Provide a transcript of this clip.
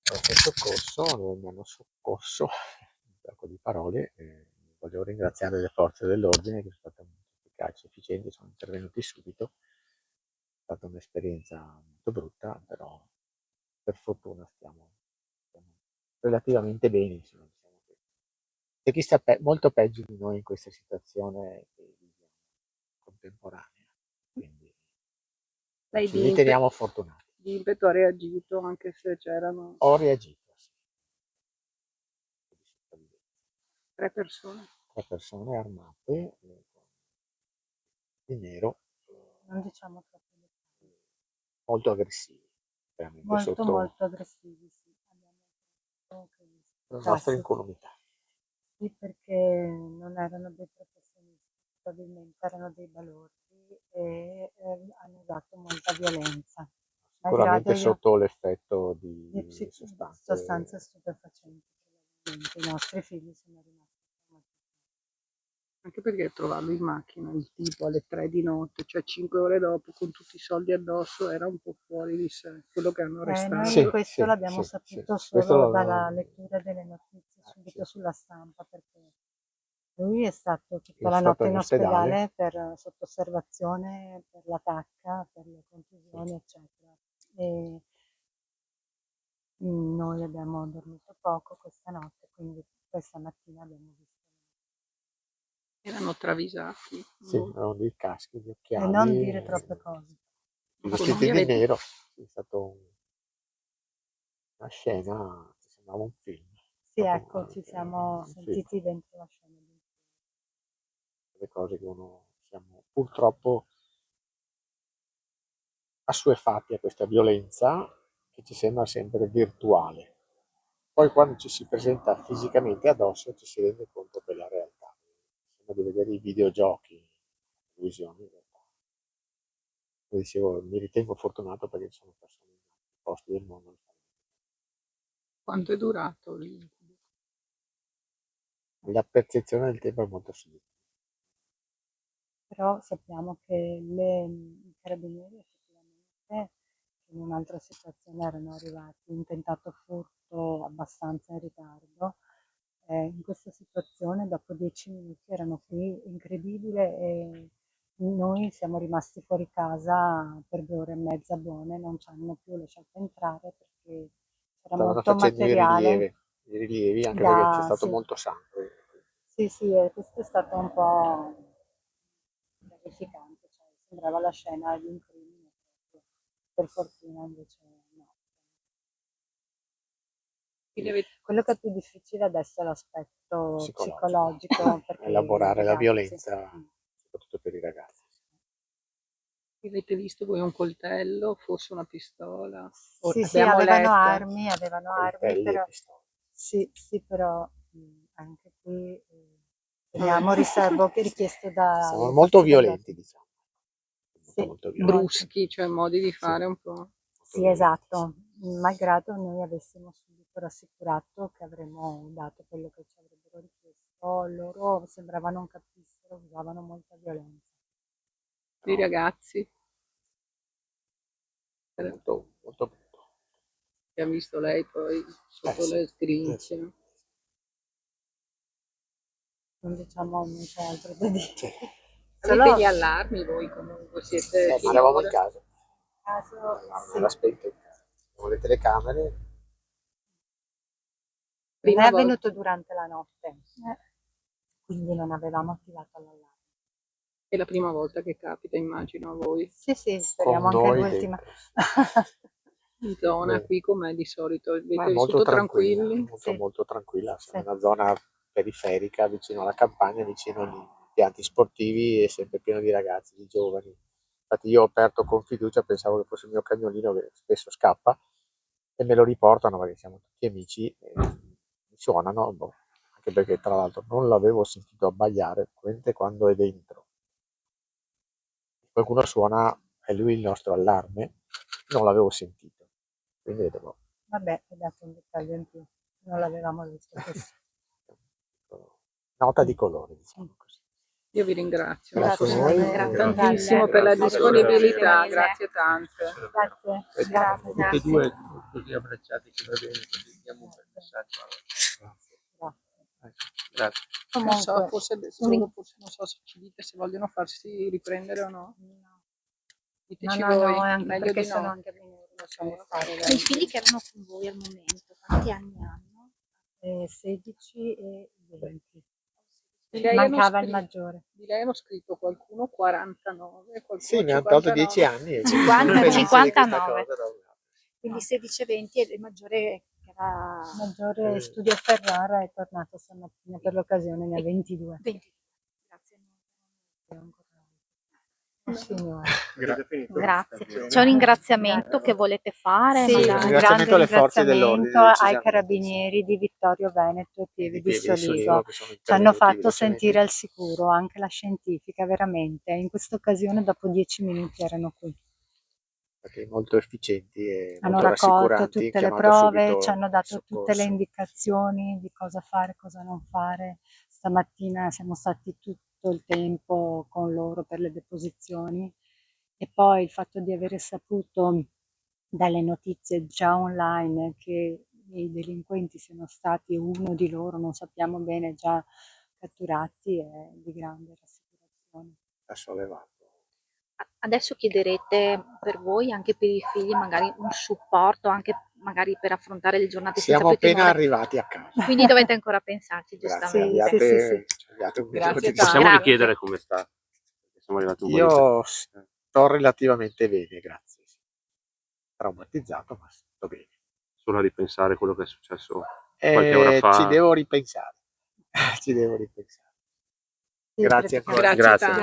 Qualche soccorso dove mi hanno soccorso, un sacco di parole. Voglio ringraziare le forze dell'ordine che sono state molto efficaci, efficienti, sono intervenuti subito. È stata un'esperienza molto brutta, però per fortuna stiamo relativamente bene, insomma, diciamo che c'è chi sta molto peggio di noi in questa situazione che viviamo contemporanea, quindi Lei ci riteniamo fortunati. di impeto ha reagito anche se c'erano Ho reagito, sì. 3 persone. 3 persone armate di nero, Non diciamo troppo dettagli. molto aggressivi, veramente Molto aggressivi, sì. Abbiamo la nostra incolumità. Sì, perché non erano dei professionisti, probabilmente erano dei balordi e hanno usato molta violenza. Sicuramente sotto l'effetto di sostanze stupefacenti, probabilmente. I nostri figli sono rimasti Anche perché trovarlo in macchina, il tipo alle 3 di notte, cioè 5 ore dopo, con tutti i soldi addosso, era un po' fuori di sé. Quello che hanno arrestato. Noi questo l'abbiamo saputo solo dalla lettura delle notizie subito sulla stampa, perché lui è stato tutta la notte in ospedale sotto osservazione per la tacca, per le contusioni, eccetera. E noi abbiamo dormito poco questa notte, quindi questa mattina abbiamo visto. Erano travisati. Sì, avevano dei caschi, gli occhiali. E non dire troppe cose. Vestiti di nero, è stata una scena che sembrava un film. Sì, ecco, ci siamo sentiti dentro la scena. Le cose che uno siamo purtroppo assuefatti a questa violenza che ci sembra sempre virtuale. Poi quando ci si presenta fisicamente addosso ci si rende conto che è la realtà. Sembra di vedere i videogiochi, le televisioni in realtà. Come dicevo, mi ritengo fortunato perché ci sono persone in altri posti del mondo. Quanto è durato l'incubo? La percezione del tempo è molto simile. Però sappiamo che i carabinieri effettivamente in un'altra situazione erano arrivati, un tentato furto abbastanza in ritardo. In questa situazione dopo 10 minuti erano qui, incredibile, e noi siamo rimasti fuori casa per 2 ore e mezza buone, non ci hanno più lasciato entrare perché c'era molto materiale. I rilievi anche perché c'è stato molto sangue. Sì, e questo è stato un po' terrificante, cioè, sembrava la scena di un crimine, per fortuna invece no. Quello che è più difficile adesso è l'aspetto psicologico perché elaborare la ragazzi, violenza, soprattutto per i ragazzi. Avete visto voi un coltello, forse una pistola? Sì, avevano armi, Coltelli e pistole. Sì, però anche qui teniamo riservo che richiesto da... Sono molto violenti, diciamo. Molto bruschi, cioè modi di fare un po'. Sì, esatto, malgrado noi avessimo subito rassicurato che avremmo dato quello che ci avrebbero richiesto, loro sembrava non capissero, usavano molta violenza. I ragazzi? Molto brutto. Che ha visto lei poi sotto le sgrincie. Non diciamo, non c'è altro da dire. Avete gli allarmi voi comunque? Siete ma eravamo in casa. Sì. Era spento in casa. Abbiamo le telecamere. Non è avvenuto durante la notte, quindi non avevamo attivato l'allarme. È la prima volta che capita, immagino, a voi. Sì, speriamo anche l'ultima. In zona qui com'è di solito? Avete molto vissuto tranquilli? Molto tranquilla, siamo in una zona periferica, vicino alla campagna, vicino agli impianti sportivi e sempre pieno di ragazzi, di giovani. Infatti io ho aperto con fiducia, pensavo che fosse il mio cagnolino che spesso scappa e me lo riportano perché siamo tutti amici e mi suonano, anche perché tra l'altro non l'avevo sentito abbaiare quando è dentro. Qualcuno suona, è lui il nostro allarme, non l'avevo sentito. Quindi vedevo. Vabbè, hai dato un dettaglio in più, non l'avevamo visto questo. Nota di colore, diciamo così. Io vi ringrazio. Grazie tantissimo per la disponibilità, grazie tante. Grazie. così abbracciati che va bene, così diamo un bel messaggio. Grazie. Grazie. Non so, Comunque, forse non so se ci dite se vogliono farsi riprendere o no. Diteci no, voi, anche meglio perché di sono no. anche minori, lasciamo Ok, stare. ok. dai. I figli che erano con voi al momento, quanti anni hanno? 16 e 20. Di lei hanno Mancava il scritto, maggiore. di lei hanno scritto qualcuno 49, qualcuno Sì, mi hanno tolto 10 59. anni e 50, sono felice di questa 59. cosa. da un lato. Quindi 16 e 20 e il maggiore che era Il maggiore studia a Ferrara, è tornato stamattina per l'occasione, ne ha 22. 20. Grazie. Signora. Grazie. C'è un ringraziamento che volete fare? Sì, magari? un ringraziamento grande alle forze dell'ordine, ringraziamento ai decisamente, carabinieri di Vittorio Veneto e Pieve di Soligo Soligo. che sono Ci hanno intervenuti fatto velocemente. sentire al sicuro, anche la scientifica, veramente. In questa occasione dopo 10 minuti erano qui. Perché molto efficienti e Hanno molto raccolto rassicuranti, tutte le chiamato prove, subito ci hanno il dato tutte le soccorso. indicazioni di cosa fare, cosa non fare. Stamattina siamo stati tutto il tempo con loro per le deposizioni e poi il fatto di avere saputo dalle notizie già online che i delinquenti siano stati uno di loro, non sappiamo bene, già catturati è di grande rassicurazione. Ha sollevato. Adesso chiederete per voi, anche per i figli, magari un supporto, anche magari per affrontare le giornate senza Siamo appena pretimore. arrivati a casa. Quindi dovete ancora pensarci, Grazie, giustamente. abbiate, ci abbiate un minuto Grazie di tanto. Possiamo Grazie. richiedere come sta? Perché siamo arrivati un po' di Io sto relativamente bene, grazie. Traumatizzato, ma sto bene. solo a ripensare quello che è successo qualche ora Ci fa. devo ripensare. Ci devo ripensare. Sì, Grazie ancora. praticamente. Grazie Grazie. tanto.